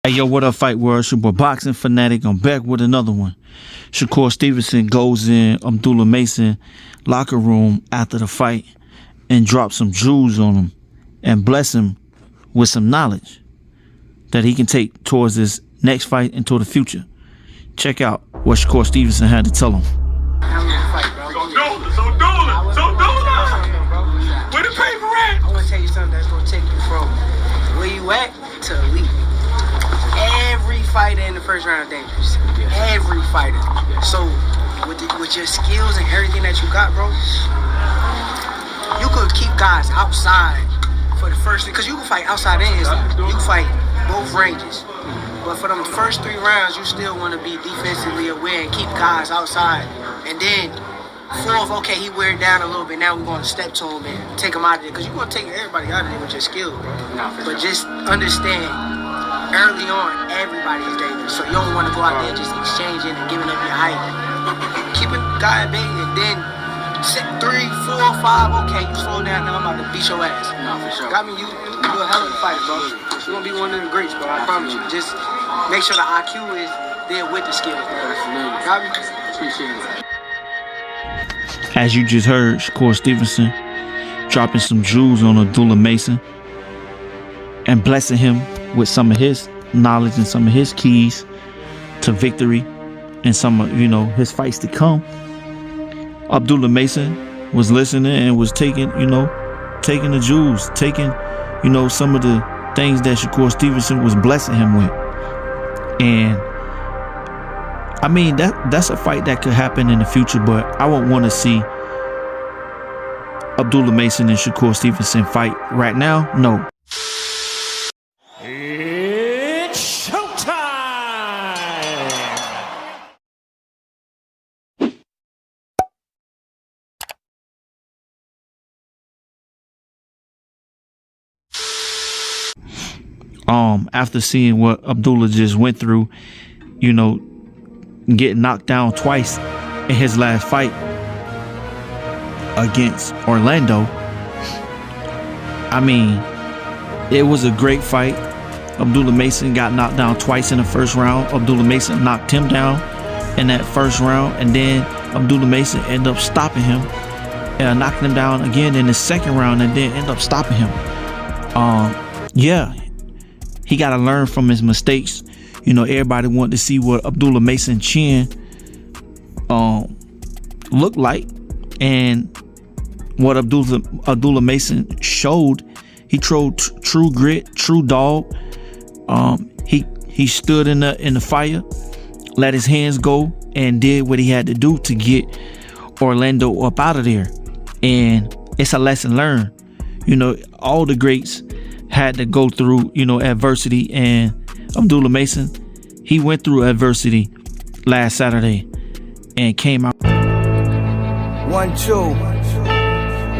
Hey, yo, what up, Fight World? It's your boy Boxing Fanatic. I'm back with another one. Shakur Stevenson goes in AbdullahMason locker room after the fight and drops some jewels on him and bless him with some knowledge that he can take towards his next fight into the future. Check out what Shakur Stevenson had to tell him. Where the paper at? I want to tell you something that's going to take you from where you at to elite. Every fighter in the first round is dangerous. Every fighter. So, with your skills and everything that you got, bro, you could keep guys outside for the first, because you can fight outside and inside. You can fight both ranges. But for them first 3 rounds, you still want to be defensively aware and keep guys outside. And then, fourth, okay, he wear it down a little bit. Now we're going to step to him and take him out of there. Because you're going to take everybody out of there with your skills, bro. But just understand, early on, everybody is dangerous. So you don't want to go out there just exchanging and giving up your height. Keep it guy at bay, and then 3, 4, 5, okay, you slow down, now I'm about to beat your ass. No, for sure. Got me, you're a hell of a fighter, bro. You're going to be one of the greats, bro, I promise you. Just make sure the IQ is there with the skills, bro. Got me? Appreciate it. As you just heard, Shakur Stevenson dropping some jewels on AbdullahMason and blessing him with some of his knowledge and some of his keys to victory and some of, his fights to come. AbdullahMason was listening and was taking the jewels, taking, some of the things that Shakur Stevenson was blessing him with. And I mean, that's a fight that could happen in the future, but I won't want to see AbdullahMason and Shakur Stevenson fight right now. No. It's showtime! After seeing what Abdullah just went through, getting knocked down twice in his last fight against Orlando. I mean, it was a great fight. AbdullahMason got knocked down twice in the first round. AbdullahMason knocked him down in that first round, and then AbdullahMason ended up stopping him and knocking him down again in the second round, and then ended up stopping him. Yeah, he got to learn from his mistakes. Everybody wanted to see what AbdullahMason chin looked like, and what AbdullahMason showed. He showed true grit, true dog. He stood in the fire, let his hands go, and did what he had to do to get Orlando up out of there. And it's a lesson learned. All the greats had to go through, adversity, and AbdullahMason, he went through adversity last Saturday and came out 1-2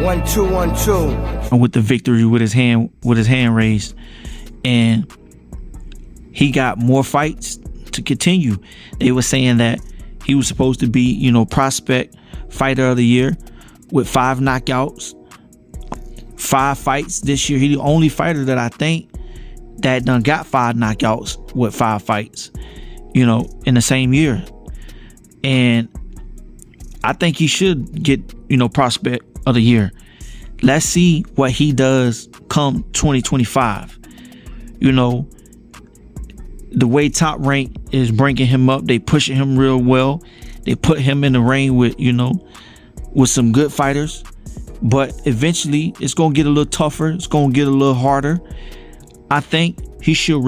1-2 with the victory with his hand raised, and he got more fights to continue. They were saying that he was supposed to be, prospect fighter of the year with 5 knockouts, 5 fights this year. He's the only fighter that I think that done got 5 knockouts with 5 fights, in the same year. And I think he should get, prospect of the year. Let's see what he does come 2025. The way Top Rank is bringing him up, they pushing him real well. They put him in the ring with, with some good fighters. But eventually it's going to get a little tougher. It's going to get a little harder. I think he should,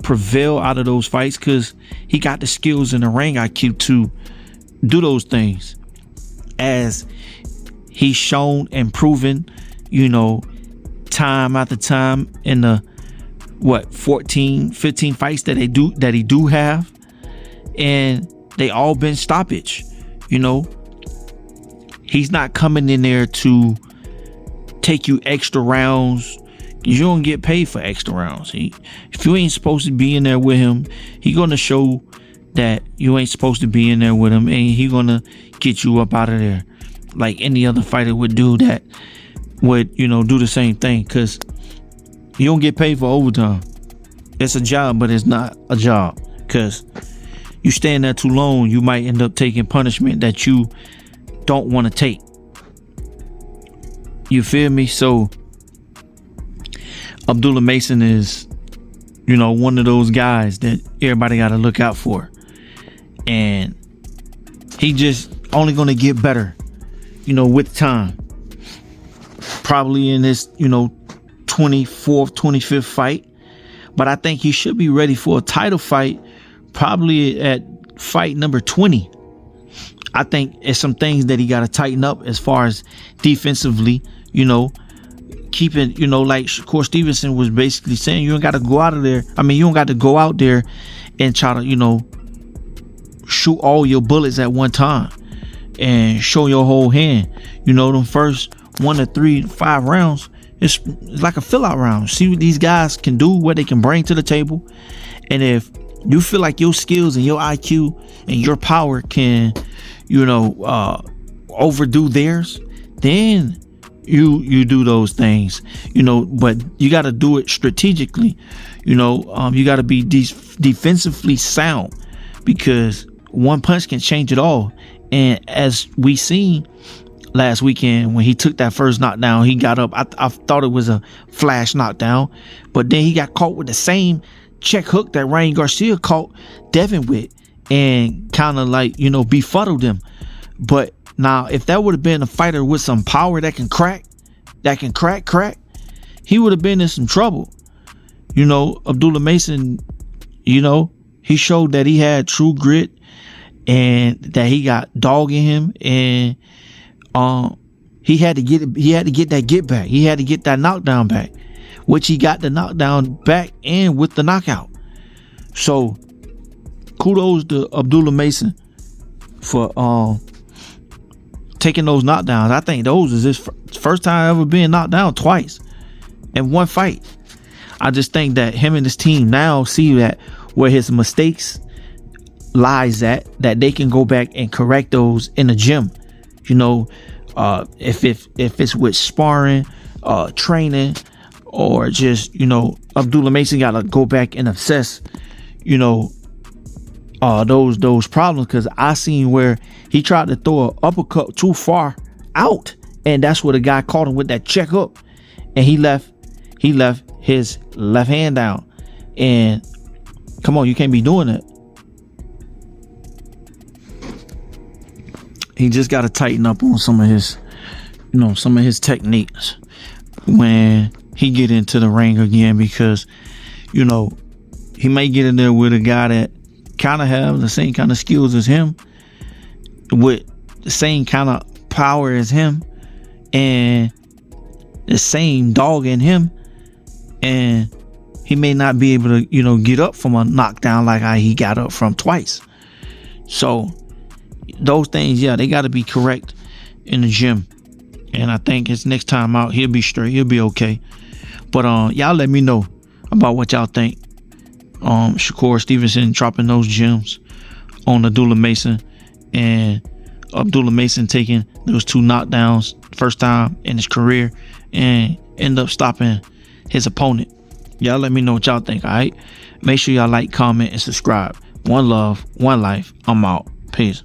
prevail out of those fights, because he got the skills in the ring IQ to do those things, as he's shown and proven, time after time in the 14, 15 fights that he do have, and they all been stoppage. He's not coming in there to take you extra rounds. You don't get paid for extra rounds. If you ain't supposed to be in there with him, he gonna show that you ain't supposed to be in there with him, and he gonna get you up out of there like any other fighter would do that would, do the same thing, because you don't get paid for overtime. It's a job, but it's not a job, because you stay in there too long, you might end up taking punishment that you don't want to take. You feel me? So AbdullahMason is, one of those guys that everybody got to look out for. And he just only going to get better, with time. Probably in this, 24th, 25th fight. But I think he should be ready for a title fight probably at fight number 20. I think it's some things that he got to tighten up as far as defensively, keeping, like Shakur Stevenson was basically saying, you don't got to go out of there. I mean, you don't got to go out there and try to, shoot all your bullets at one time and show your whole hand. Them first 1 to 3 to 5 rounds, it's like a fill out round. See what these guys can do, what they can bring to the table. And if you feel like your skills and your IQ and your power can, overdo theirs, then you do those things, but you got to do it strategically. You got to be defensively sound, because one punch can change it all. And as we seen last weekend, when he took that first knockdown, he got up. I thought it was a flash knockdown, but then he got caught with the same check hook that Ryan Garcia caught Devin with, and kind of like, befuddled him. But now, if that would have been a fighter with some power that can crack, he would have been in some trouble. AbdullahMason, he showed that he had true grit and that he got dog in him, and he had to get that get back. He had to get that knockdown back, which he got the knockdown back and with the knockout. So kudos to AbdullahMason for taking those knockdowns. I think those is his first time ever being knocked down twice in one fight. I just think that him and his team now see that where his mistakes lies at, that they can go back and correct those in the gym. If it's with sparring, training, or just, AbdullahMason got to go back and assess, those problems, because I seen where he tried to throw an uppercut too far out, and that's where the guy caught him with that check up, and he left his left hand down. And come on, you can't be doing that. He just got to tighten up on some of his techniques when he get into the ring again, because he may get in there with a guy that kind of have the same kind of skills as him, with the same kind of power as him, and the same dog in him, and he may not be able to get up from a knockdown like how he got up from twice. So those things, they got to be correct in the gym, and I think his next time out, he'll be straight, he'll be okay. But y'all let me know about what y'all think. Shakur Stevenson dropping those gems on AbdullahMason, and AbdullahMason taking those 2 knockdowns first time in his career and end up stopping his opponent. Y'all let me know what y'all think. All right, make sure y'all like, comment, and subscribe. One love, one life. I'm out. Peace.